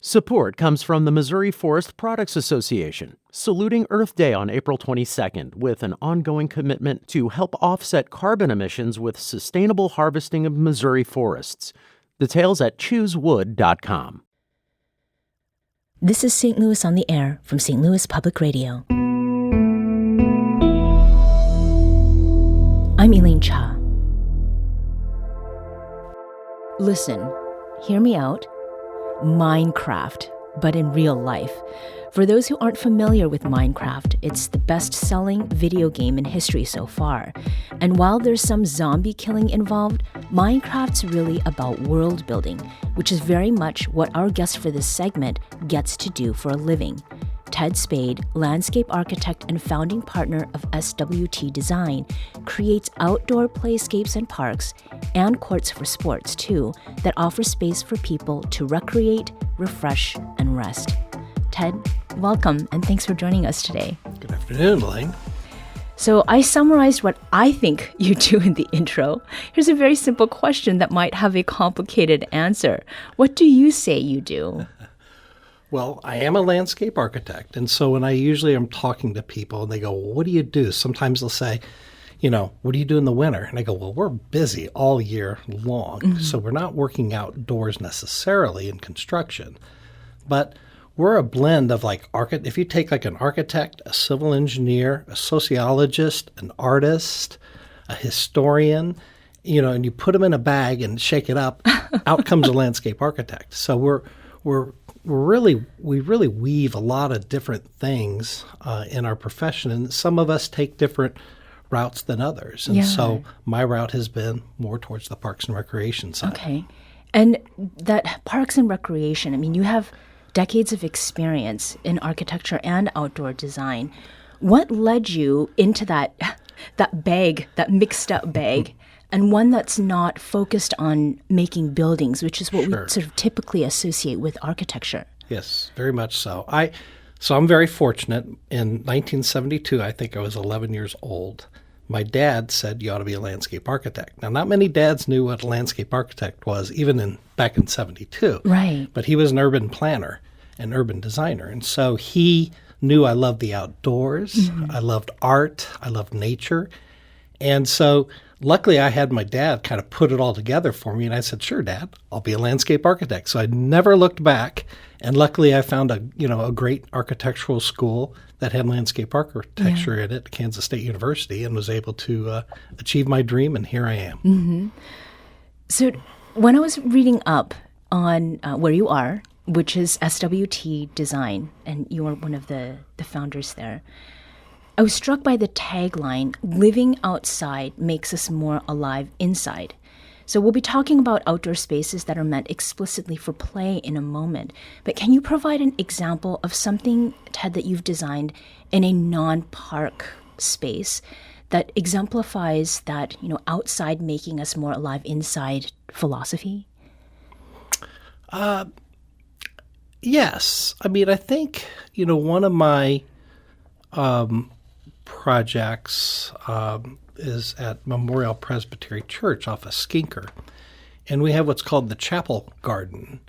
Support comes from the Missouri Forest Products Association, saluting Earth Day on April 22nd with an ongoing commitment to help offset carbon emissions with sustainable harvesting of Missouri forests. Details at choosewood.com. This is St. Louis on the Air from St. Louis Public Radio. I'm Elaine Cha. Listen, hear me out. Minecraft, but in real life. For those who aren't familiar with Minecraft, it's the best-selling video game in history so far. And while there's some zombie killing involved, Minecraft's really about world building, which is very much what our guest for this segment gets to do for a living. Ted Spaid, landscape architect and founding partner of SWT Design, creates outdoor playscapes and parks, and courts for sports too, that offer space for people to recreate, refresh, and rest. Ted, welcome, and thanks for joining us today. Good afternoon, Elaine. So I summarized what I think you do in the intro. Here's a very simple question that might have a complicated answer. What do you say you do? Well, I am a landscape architect, and so when I usually am talking to people and they go, well, what do you do? Sometimes they'll say, what do you do in the winter? And I go, well, we're busy all year long, so we're not working outdoors necessarily in construction, but we're a blend of if you take an architect, a civil engineer, a sociologist, an artist, a historian, and you put them in a bag and shake it up, out comes a landscape architect. So we really weave a lot of different things in our profession, and some of us take different routes than others. And so my route has been more towards the parks and recreation side. Okay. And that parks and recreation, you have decades of experience in architecture and outdoor design. What led you into that bag, that mixed up bag, and one that's not focused on making buildings, which is what we sort of typically associate with architecture? Yes, very much so. I'm very fortunate. In 1972, I think I was 11 years old. My dad said, you ought to be a landscape architect. Now, not many dads knew what a landscape architect was, even back in 72. Right. But he was an urban planner, an urban designer. And so he knew I loved the outdoors. Mm-hmm. I loved art. I loved nature. And so luckily I had my dad kind of put it all together for me. And I said, sure, Dad, I'll be a landscape architect. So I never looked back. And luckily I found a great architectural school that had landscape architecture in it, Kansas State University, and was able to achieve my dream. And here I am. Mm-hmm. So when I was reading up on where you are, which is SWT Design, and you are one of the founders there, I was struck by the tagline, living outside makes us more alive inside. So we'll be talking about outdoor spaces that are meant explicitly for play in a moment. But can you provide an example of something, Ted, that you've designed in a non-park space that exemplifies that, outside making us more alive inside philosophy? Yes. I think, one of my projects is at Memorial Presbytery Church off of Skinker. And we have what's called the Chapel Garden.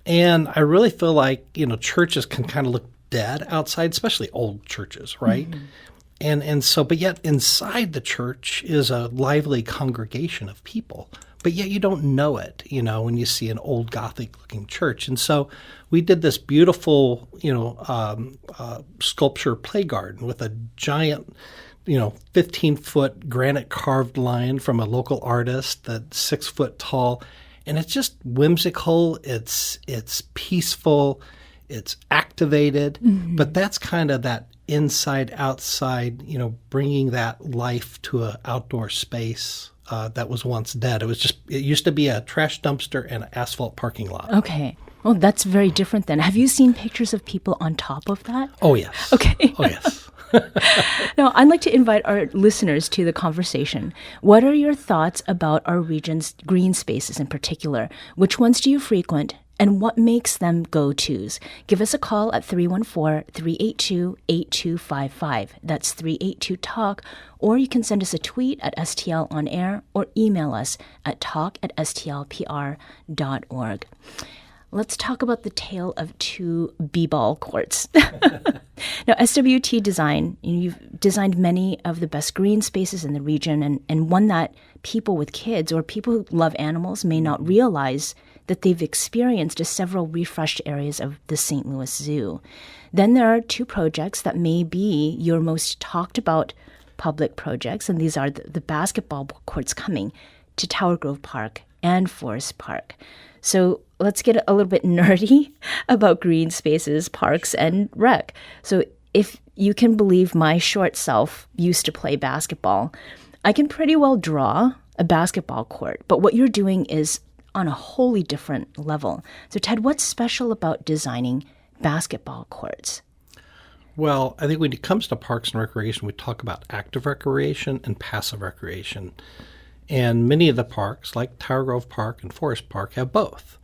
And I really feel like, churches can kind of look dead outside, especially old churches, right? Mm-hmm. But yet inside the church is a lively congregation of people. But yet you don't know it, when you see an old Gothic-looking church. And so we did this beautiful, sculpture play garden with a giant, 15-foot granite carved lion from a local artist that's 6 foot tall. And it's just whimsical. It's peaceful. It's activated. Mm-hmm. But that's kind of that inside-outside, bringing that life to an outdoor space that was once dead. It used to be a trash dumpster and an asphalt parking lot. Okay. Well, that's very different then. Have you seen pictures of people on top of that? Oh, yes. Okay. Oh, yes. Now, I'd like to invite our listeners to the conversation. What are your thoughts about our region's green spaces in particular? Which ones do you frequent? And what makes them go-tos? Give us a call at 314-382-8255. That's 382-TALK. Or you can send us a tweet at STL On Air or email us at talk@stlpr.org. let's talk about the tale of two b-ball courts. Now, SWT Design, you've designed many of the best green spaces in the region, and one that people with kids or people who love animals may not realize that they've experienced is several refreshed areas of the St. Louis Zoo. Then there are two projects that may be your most talked about public projects, and these are the basketball courts coming to Tower Grove Park and Forest Park. So let's get a little bit nerdy about green spaces, parks, and rec. So if you can believe my short self used to play basketball, I can pretty well draw a basketball court. But what you're doing is on a wholly different level. So Ted, what's special about designing basketball courts? Well, I think when it comes to parks and recreation, we talk about active recreation and passive recreation. And many of the parks, like Tower Grove Park and Forest Park, have both.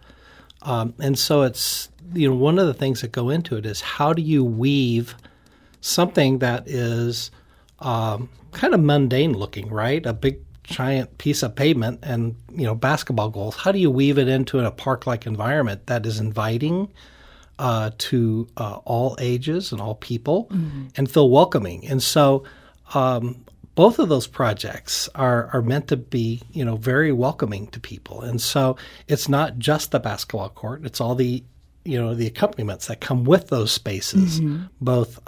And so it's, one of the things that go into it is how do you weave something that is kind of mundane looking, right? A big giant piece of pavement and, basketball goals. How do you weave it into a park-like environment that is inviting to all ages and all people and feel welcoming? And so both of those projects are meant to be, very welcoming to people. And so it's not just the basketball court. It's all the, the accompaniments that come with those spaces, both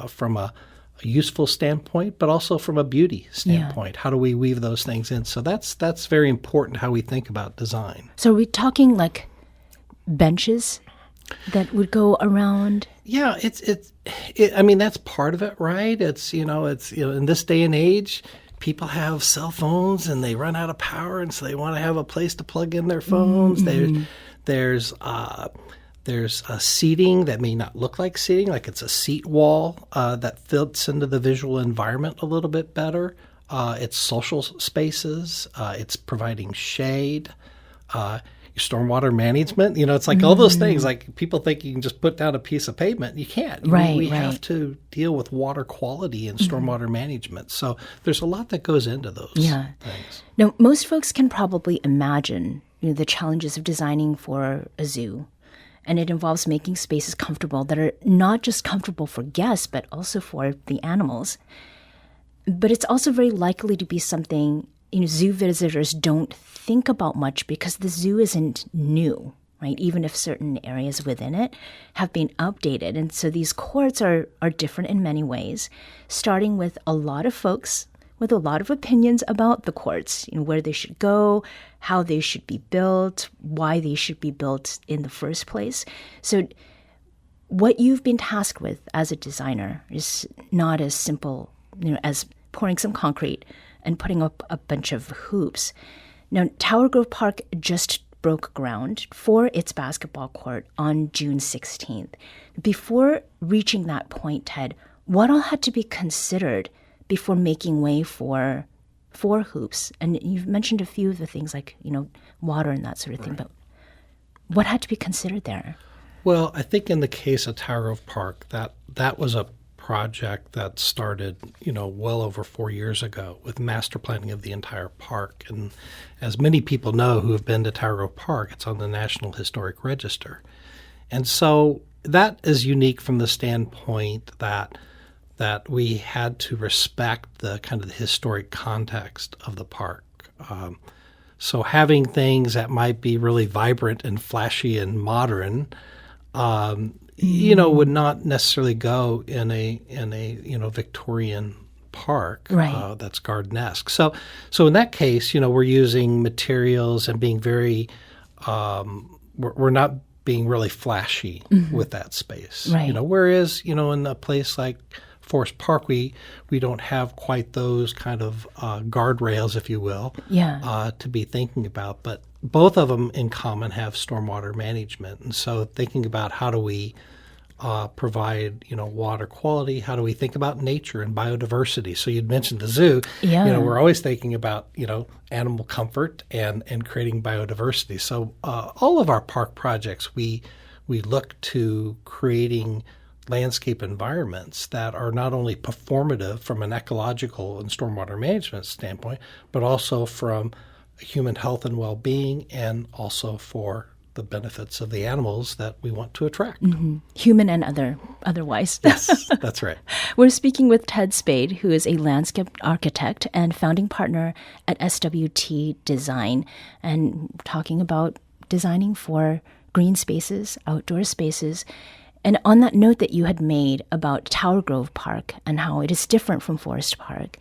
from a useful standpoint, but also from a beauty standpoint. Yeah. How do we weave those things in? So that's very important how we think about design. So are we talking like benches that would go around? Yeah, I mean, that's part of it, right? It's in this day and age, people have cell phones and they run out of power, and so they want to have a place to plug in their phones. There's a seating that may not look like seating, like it's a seat wall that fits into the visual environment a little bit better. It's social spaces. It's providing shade. Stormwater management, it's like all those things. Like people think you can just put down a piece of pavement. You can't. We have to deal with water quality and stormwater management. So there's a lot that goes into those things. Now, most folks can probably imagine the challenges of designing for a zoo. And it involves making spaces comfortable that are not just comfortable for guests, but also for the animals. But it's also very likely to be something zoo visitors don't think about much because the zoo isn't new, right? Even if certain areas within it have been updated. And so these courts are different in many ways, starting with a lot of folks with a lot of opinions about the courts, where they should go, how they should be built, why they should be built in the first place. So what you've been tasked with as a designer is not as simple, as pouring some concrete and putting up a bunch of hoops. Now, Tower Grove Park just broke ground for its basketball court on June 16th. Before reaching that point, Ted, what all had to be considered before making way for hoops? And you've mentioned a few of the things like, water and that sort of thing, but what had to be considered there? Well, I think in the case of Tower Grove Park, that was a project that started, well over 4 years ago with master planning of the entire park. And as many people know who have been to Tower Grove Park, it's on the National Historic Register. And so that is unique from the standpoint that we had to respect the kind of the historic context of the park. So having things that might be really vibrant and flashy and modern, would not necessarily go in a Victorian park that's garden-esque. So in that case, we're using materials and being very we're not being really flashy with that space. Right. Whereas in a place like Forest Park, we don't have quite those kind of guardrails, if you will, to be thinking about. But both of them in common have stormwater management. And so thinking about how do we provide, water quality, how do we think about nature and biodiversity? So you'd mentioned the zoo. Yeah. We're always thinking about, animal comfort and creating biodiversity. So all of our park projects, we look to creating landscape environments that are not only performative from an ecological and stormwater management standpoint, but also from human health and well-being, and also for the benefits of the animals that we want to attract. Human and otherwise. Yes, that's right. We're speaking with Ted Spaid, who is a landscape architect and founding partner at SWT Design, and talking about designing for green spaces, outdoor spaces. And on that note that you had made about Tower Grove Park and how it is different from Forest Park,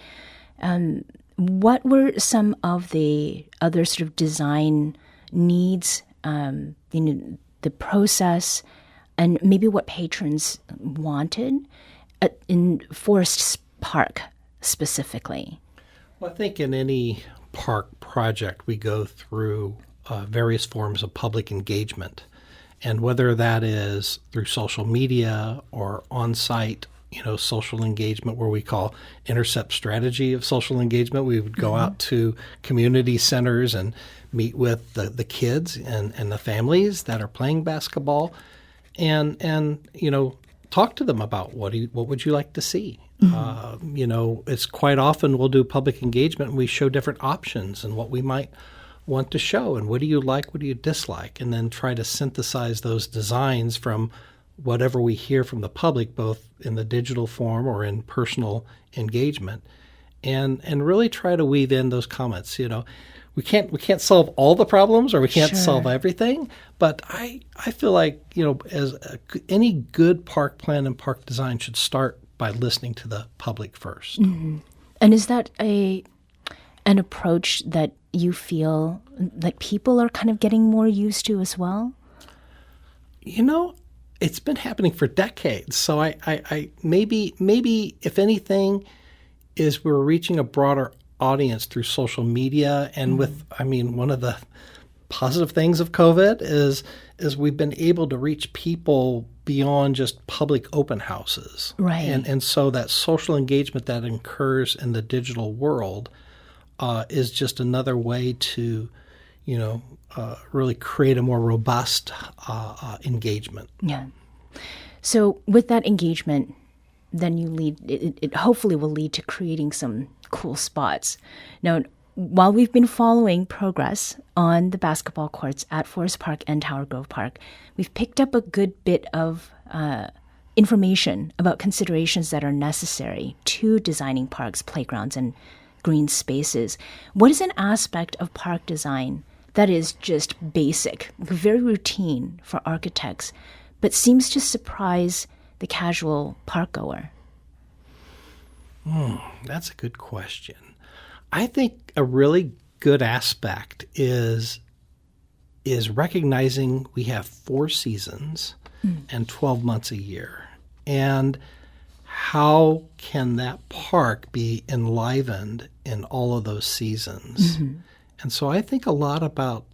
what were some of the other sort of design needs, the process, and maybe what patrons wanted in Forest Park specifically? Well, I think in any park project, we go through various forms of public engagement. And whether that is through social media or on-site, social engagement, where we call intercept strategy of social engagement, we would go out to community centers and meet with the kids and the families that are playing basketball, and talk to them about what would you like to see. It's quite often we'll do public engagement and we show different options and what we might want to show, and what do you like, what do you dislike, and then try to synthesize those designs from whatever we hear from the public, both in the digital form or in personal engagement, and really try to weave in those comments. We can't solve all the problems, or we can't solve everything, but I feel like any good park plan and park design should start by listening to the public first. And is that an approach that you feel that people are kind of getting more used to as well? It's been happening for decades. So I maybe if anything, is we're reaching a broader audience through social media, and one of the positive things of COVID is we've been able to reach people beyond just public open houses. Right. And so that social engagement that occurs in the digital world is just another way to, really create a more robust engagement. Yeah. So with that engagement, then it hopefully will lead to creating some cool spots. Now, while we've been following progress on the basketball courts at Forest Park and Tower Grove Park, we've picked up a good bit of information about considerations that are necessary to designing parks, playgrounds, and green spaces. What is an aspect of park design that is just basic, very routine for architects, but seems to surprise the casual park goer? That's a good question. I think a really good aspect is recognizing we have 4 seasons and 12 months a year. And how can that park be enlivened in all of those seasons? And so I think a lot about,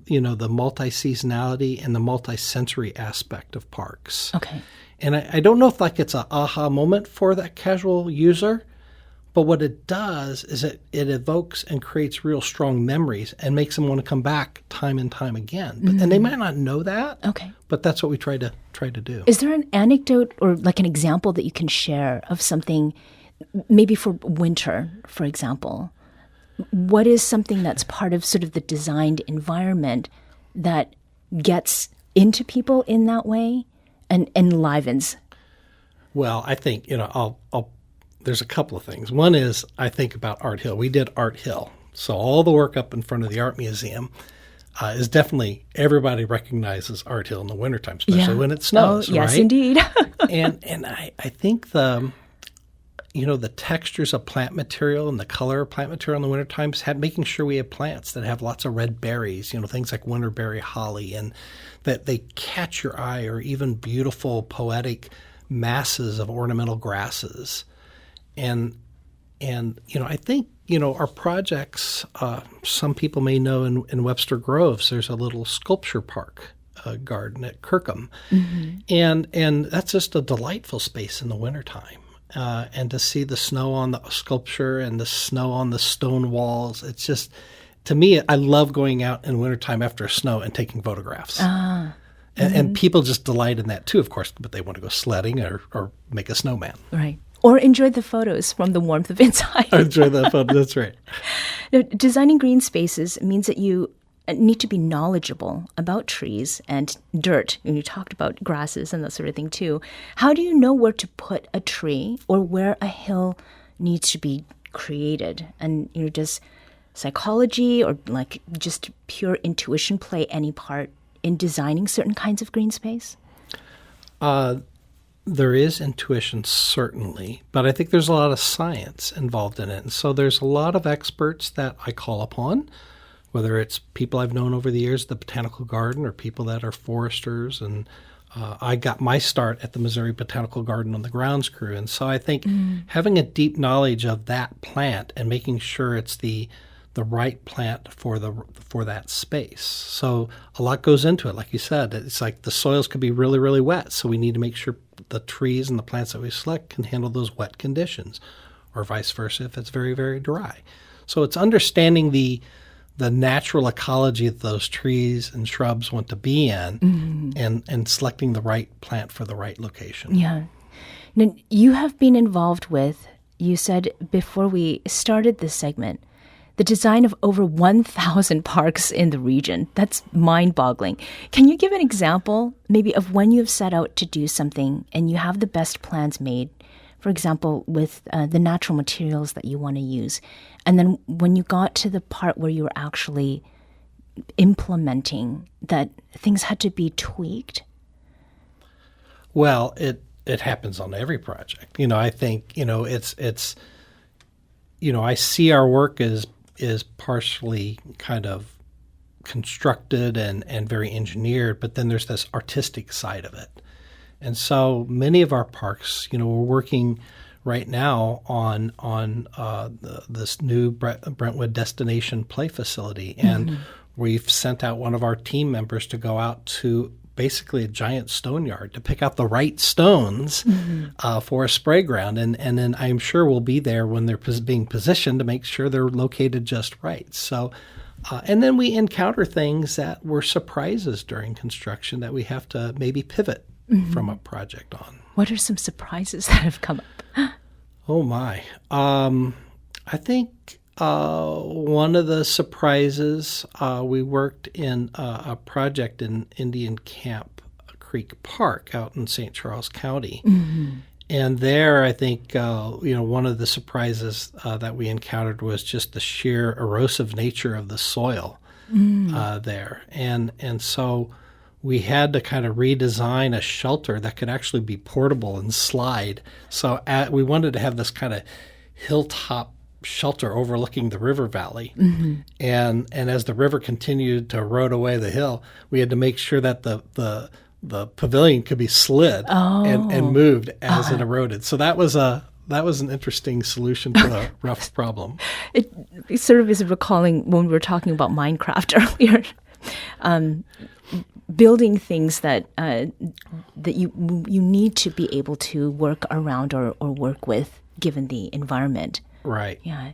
the multi-seasonality and the multi-sensory aspect of parks. Okay. And I don't know if it's an aha moment for that casual user, but what it does is it evokes and creates real strong memories and makes them want to come back time and time again. And they might not know that, but that's what we try to do. Is there an anecdote or like an example that you can share of something, maybe for winter, for example? What is something that's part of sort of the designed environment that gets into people in that way and enlivens? Well, I think, there's a couple of things. One is I think about Art Hill. We did Art Hill. So all the work up in front of the Art Museum is definitely, everybody recognizes Art Hill in the wintertime, especially when it snows, right? Yes, indeed. and I think the textures of plant material and the color of plant material in the wintertime, making sure we have plants that have lots of red berries, things like winterberry holly, and that they catch your eye, or even beautiful poetic masses of ornamental grasses. And I think, our projects, some people may know in Webster Groves, there's a little sculpture park garden at Kirkham. And that's just a delightful space in the wintertime. And to see the snow on the sculpture and the snow on the stone walls, it's just, to me, I love going out in wintertime after snow and taking photographs. And people just delight in that too, of course, but they want to go sledding or make a snowman. Right. Or enjoy the photos from the warmth of inside. Enjoy that photo, that's right. Now, designing green spaces means that you need to be knowledgeable about trees and dirt. And you talked about grasses and that sort of thing too. How do you know where to put a tree or where a hill needs to be created? And does psychology or like just pure intuition play any part in designing certain kinds of green space? There is intuition, certainly, but I think there's a lot of science involved in it. And so there's a lot of experts that I call upon, whether it's people I've known over the years at the Botanical Garden or people that are foresters. And I got my start at the Missouri Botanical Garden on the grounds crew. And so I think having a deep knowledge of that plant and making sure it's the right plant for that space. So a lot goes into it. Like you said, it's like the soils could be really, really wet. So we need to make sure the trees and the plants that we select can handle those wet conditions, or vice versa if it's very, very dry. So it's understanding the natural ecology that those trees and shrubs want to be in, and selecting the right plant for the right location. Yeah. Now, you have been involved with, you said before we started this segment, the design of over 1,000 parks in the region. That's mind-boggling. Can you give an example maybe of when you've set out to do something and you have the best plans made, for example, with the natural materials that you want to use, and then when you got to the part where you were actually implementing that things had to be tweaked? Well, it happens on every project. I think, it's I see our work as partially kind of constructed and very engineered, but then there's this artistic side of it. And so many of our parks, we're working right now on this new Brentwood Destination Play Facility, and we've sent out one of our team members to go out to basically a giant stone yard to pick out the right stones for a spray ground. And then I'm sure we'll be there when they're being positioned to make sure they're located just right. So, and then we encounter things that were surprises during construction that we have to maybe pivot from a project on. What are some surprises that have come up? Oh, my. I think one of the surprises, we worked in a project in Indian Camp Creek Park out in St. Charles County. And there, I think, one of the surprises that we encountered was just the sheer erosive nature of the soil there. And so we had to kind of redesign a shelter that could actually be portable and slide. So we wanted to have this kind of hilltop shelter overlooking the river valley. And as the river continued to erode away the hill, we had to make sure that the pavilion could be slid and moved as it eroded. So that was an interesting solution to a rough problem. It sort of is recalling when we were talking about Minecraft earlier. Building things that you need to be able to work around or work with given the environment. Right. Yeah.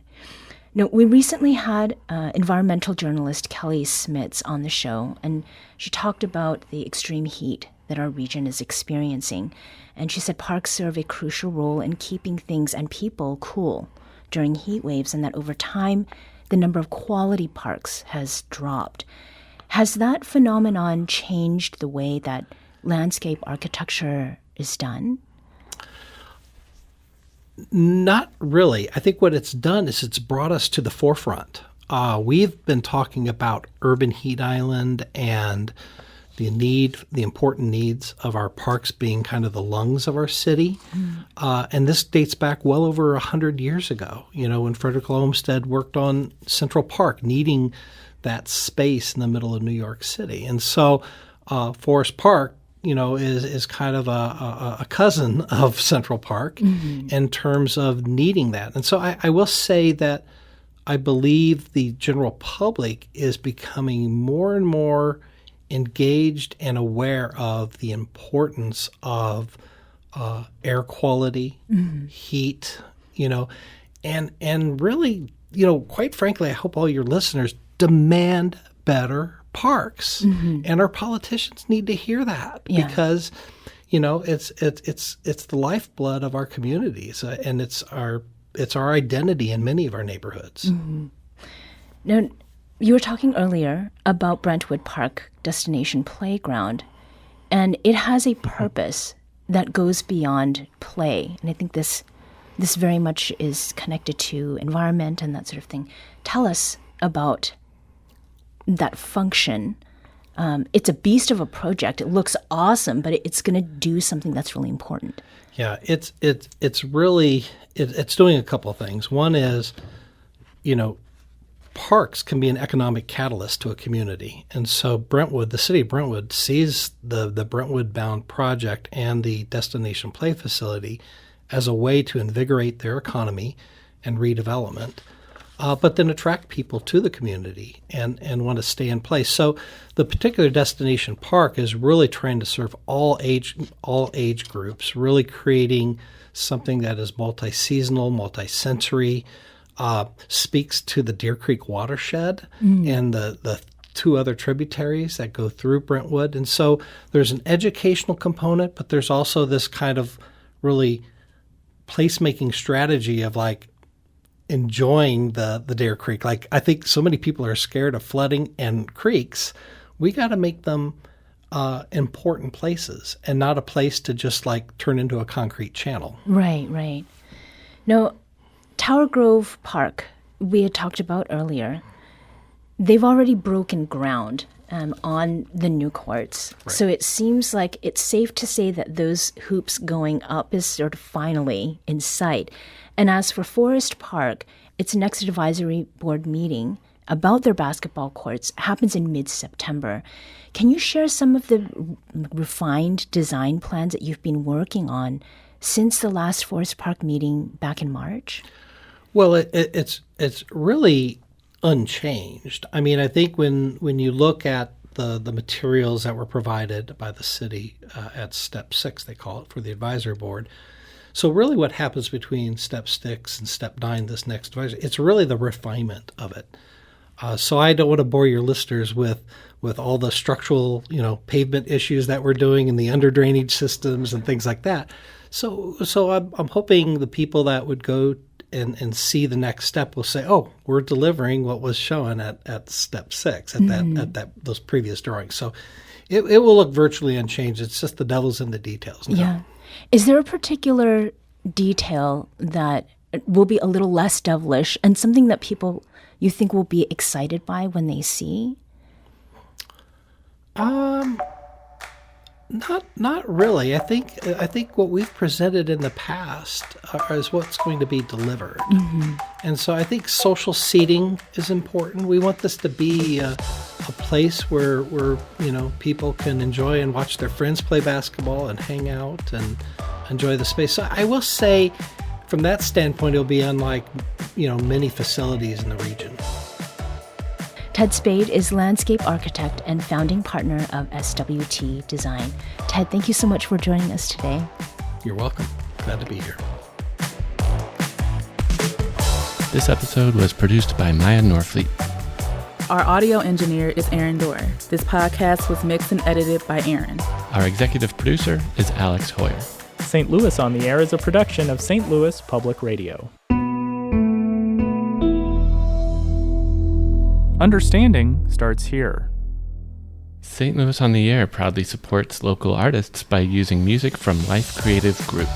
Now, we recently had environmental journalist Kelly Smits on the show, and she talked about the extreme heat that our region is experiencing. And she said parks serve a crucial role in keeping things and people cool during heat waves, and that over time, the number of quality parks has dropped. Has that phenomenon changed the way that landscape architecture is done? Not really. I think what it's done is it's brought us to the forefront. We've been talking about urban heat island and the important needs of our parks being kind of the lungs of our city. And this dates back well over 100 years ago, when Frederick Olmsted worked on Central Park, needing that space in the middle of New York City. And so Forest Park, is kind of a cousin of Central Park in terms of needing that. And so I will say that I believe the general public is becoming more and more engaged and aware of the importance of air quality, heat, and really, quite frankly, I hope all your listeners demand better parks, and our politicians need to hear that because, it's the lifeblood of our communities, and it's our identity in many of our neighborhoods. Now, You were talking earlier about Brentwood Park Destination Playground, and it has a purpose that goes beyond play. And I think this very much is connected to environment and that sort of thing. Tell us about that function. It's a beast of a project. It looks awesome, but it's going to do something that's really important. Yeah, it's doing a couple of things. One is, parks can be an economic catalyst to a community. And so Brentwood, the city of Brentwood, sees the Brentwood Bound project and the Destination Play Facility as a way to invigorate their economy and redevelopment, but then attract people to the community and want to stay in place. So the particular destination park is really trying to serve all age groups, really creating something that is multi-seasonal, multi-sensory, speaks to the Deer Creek watershed and the two other tributaries that go through Brentwood. And so there's an educational component, but there's also this kind of really placemaking strategy of like enjoying the Deer Creek. Like, I think so many people are scared of flooding and creeks. We got to make them important places and not a place to just like turn into a concrete channel. Right. No, Tower Grove Park, we had talked about earlier, they've already broken ground on the new courts. Right. So it seems like it's safe to say that those hoops going up is sort of finally in sight. And as for Forest Park, its next advisory board meeting about their basketball courts happens in mid-September. Can you share some of the refined design plans that you've been working on since the last Forest Park meeting back in March? Well, it's really unchanged. I mean, I think when you look at the materials that were provided by the city at Step 6, they call it, for the advisory board. So really what happens between Step 6 and Step 9, this next advisory, it's really the refinement of it. So I don't want to bore your listeners with all the structural, pavement issues that we're doing and the under drainage systems and things like that. So I'm hoping the people that would go and see the next step will say, oh, we're delivering what was shown at Step 6, at those previous drawings. So it will look virtually unchanged. It's just the devil's in the details now. Yeah. Is there a particular detail that will be a little less devilish and something that people you think will be excited by when they see? Not really. I think what we've presented in the past is what's going to be delivered. Mm-hmm. And so I think social seating is important. We want this to be a place where people can enjoy and watch their friends play basketball and hang out and enjoy the space. So I will say, from that standpoint, it'll be unlike many facilities in the region. Ted Spaid is landscape architect and founding partner of SWT Design. Ted, thank you so much for joining us today. You're welcome. Glad to be here. This episode was produced by Maya Norfleet. Our audio engineer is Aaron Dorr. This podcast was mixed and edited by Aaron. Our executive producer is Alex Hoyer. St. Louis on the Air is a production of St. Louis Public Radio. Understanding starts here. St. Louis on the Air proudly supports local artists by using music from Life Creative Group.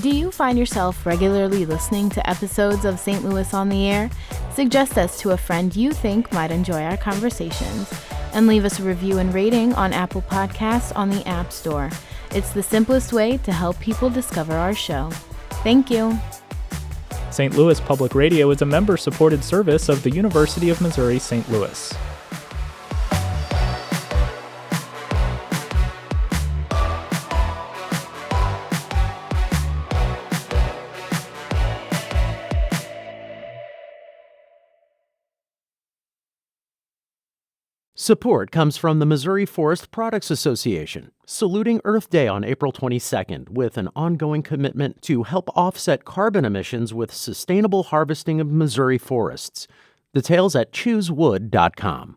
Do you find yourself regularly listening to episodes of St. Louis on the Air? Suggest us to a friend you think might enjoy our conversations, and leave us a review and rating on Apple Podcasts on the App Store. It's the simplest way to help people discover our show. Thank you. St. Louis Public Radio is a member-supported service of the University of Missouri St. Louis. Support comes from the Missouri Forest Products Association, saluting Earth Day on April 22nd with an ongoing commitment to help offset carbon emissions with sustainable harvesting of Missouri forests. Details at choosewood.com.